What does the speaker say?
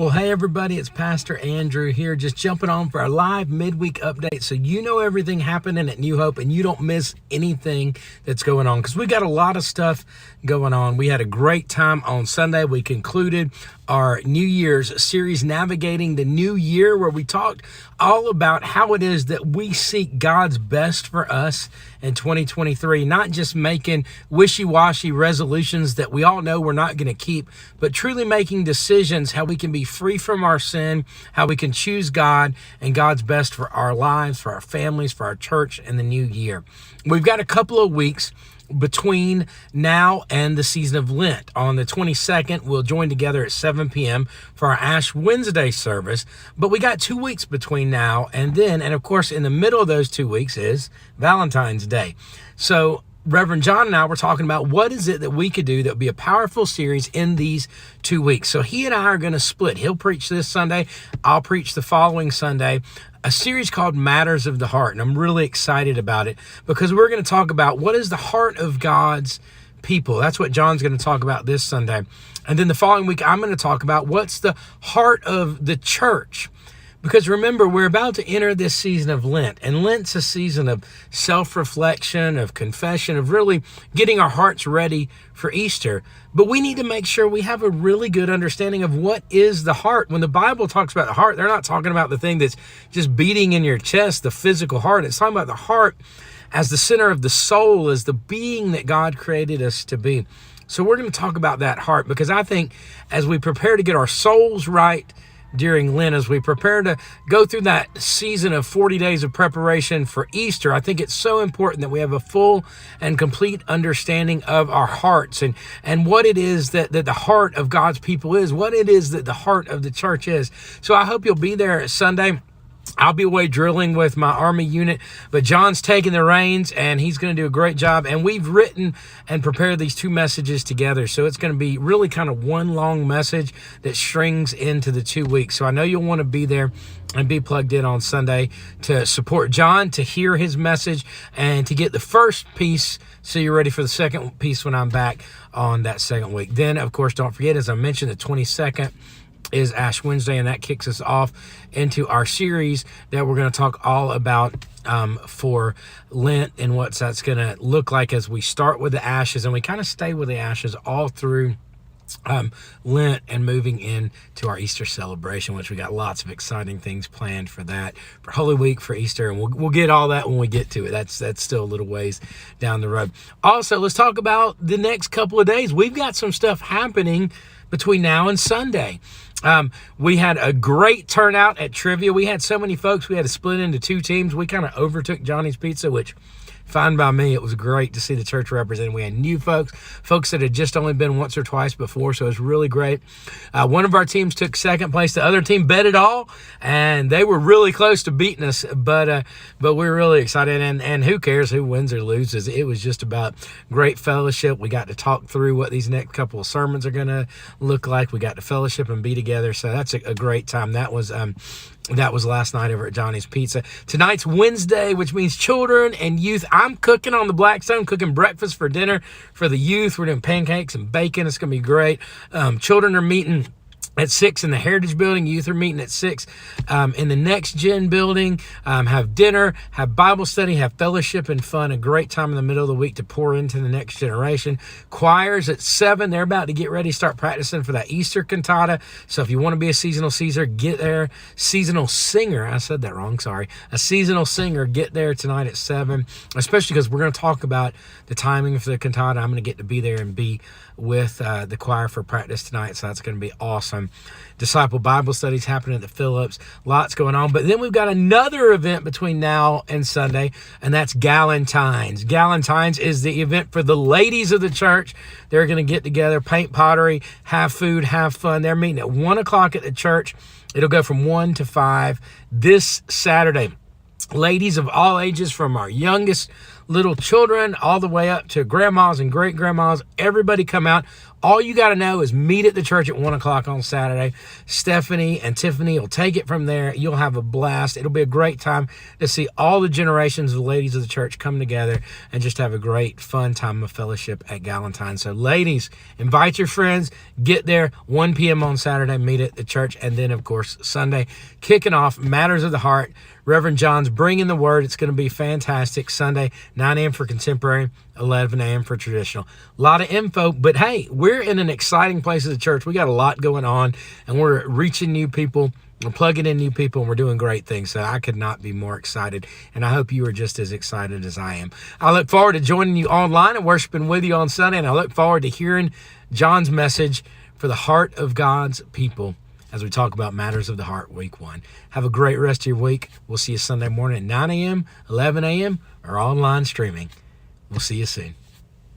Well, hey everybody, it's Pastor Andrew here, just jumping on for our live midweek update so you know everything happening at New Hope and you don't miss anything that's going on, because we got a lot of stuff going on. We had a great time on Sunday. We concluded our New Year's series, Navigating the New Year, where we talked all about how it is that we seek God's best for us in 2023, not just making wishy-washy resolutions that we all know we're not going to keep, but truly making decisions how we can be free from our sin, how we can choose God and God's best for our lives, for our families, for our church in the new year. We've got a couple of weeks between now and the season of Lent. On the 22nd, we'll join together at 7 p.m. for our Ash Wednesday service. But we got 2 weeks between now and then. And of course, in the middle of those 2 weeks is Valentine's Day. So Reverend John and I were talking about what is it that we could do that would be a powerful series in these 2 weeks. So he and I are going to split. He'll preach this Sunday. I'll preach the following Sunday. A series called Matters of the Heart. And I'm really excited about it because we're going to talk about what is the heart of God's people. That's what John's going to talk about this Sunday. And then the following week, I'm going to talk about what's the heart of the church. Because remember, we're about to enter this season of Lent, and Lent's a season of self-reflection, of confession, of really getting our hearts ready for Easter. But we need to make sure we have a really good understanding of what is the heart. When the Bible talks about the heart, they're not talking about the thing that's just beating in your chest, the physical heart. It's talking about the heart as the center of the soul, as the being that God created us to be. So we're going to talk about that heart, because I think as we prepare to get our souls right during Lent, as we prepare to go through that season of 40 days of preparation for Easter, I think it's so important that we have a full and complete understanding of our hearts and what it is that the heart of God's people is, what it is that the heart of the church is. So I hope you'll be there Sunday. I'll be away drilling with my Army unit, but John's taking the reins and he's going to do a great job. And we've written and prepared these two messages together. So it's going to be really kind of one long message that strings into the 2 weeks. So I know you'll want to be there and be plugged in on Sunday to support John, to hear his message, and to get the first piece so you're ready for the second piece when I'm back on that second week. Then, of course, don't forget, as I mentioned, the 22nd is Ash Wednesday, and that kicks us off into our series that we're going to talk all about for Lent and what that's going to look like as we start with the ashes, and we kind of stay with the ashes all through Lent and moving into our Easter celebration, which we got lots of exciting things planned for that, for Holy Week, for Easter, and we'll get all that when we get to it. That's still a little ways down the road. Also, let's talk about the next couple of days. We've got some stuff happening between now and Sunday. We had a great turnout at trivia. We had so many folks, we had to split into two teams. We kind of overtook Johnny's Pizza, which fine by me. It was great to see the church represented. We had new folks that had just only been once or twice before, so it was really great. One of our teams took second place. The other team bet it all, and they were really close to beating us, but we're really excited, and who cares who wins or loses? It was just about great fellowship. We got to talk through what these next couple of sermons are going to look like. We got to fellowship and be together, so that's a great time. That was last night over at Johnny's Pizza. Tonight's Wednesday, which means children and youth. I'm cooking on the Blackstone, cooking breakfast for dinner for the youth. We're doing pancakes and bacon. It's going to be great. Children are meeting at 6 in the Heritage Building. Youth are meeting at 6 in the Next Gen Building. Have dinner, have Bible study, have fellowship and fun. A great time in the middle of the week to pour into the next generation. Choirs at 7. They're about to get ready, start practicing for that Easter cantata. So if you want to be a seasonal Caesar, get there. Seasonal singer, I said that wrong, sorry. A seasonal singer, get there tonight at 7. Especially because we're going to talk about the timing for the cantata. I'm going to get to be there and be with the choir for practice tonight, so that's going to be awesome. Disciple Bible studies happening at the Phillips. Lots going on. But then we've got another event between now and Sunday, and that's Galentine's. Galentine's is the event for the ladies of the church. They're going to get together, paint pottery, have food, have fun. They're meeting at 1 o'clock at the church. It'll go from 1 to 5 this Saturday. Ladies of all ages, from our youngest little children all the way up to grandmas and great grandmas, everybody come out. All you got to know is meet at the church at 1 o'clock on Saturday. Stephanie and Tiffany will take it from there. You'll have a blast. It'll be a great time to see all the generations of the ladies of the church come together and just have a great, fun time of fellowship at Galentine. So, ladies, invite your friends. Get there 1 p.m. on Saturday. Meet at the church. And then, of course, Sunday, kicking off Matters of the Heart. Reverend John's bringing the word. It's going to be fantastic. Sunday, 9 a.m. for contemporary, 11 a.m. for traditional. A lot of info, but hey, we're in an exciting place as a church. We got a lot going on, and we're reaching new people, we're plugging in new people, and we're doing great things. So I could not be more excited, and I hope you are just as excited as I am. I look forward to joining you online and worshiping with you on Sunday, and I look forward to hearing John's message for the heart of God's people as we talk about Matters of the Heart week 1. Have a great rest of your week. We'll see you Sunday morning at 9 a.m., 11 a.m., or online streaming. We'll see you soon.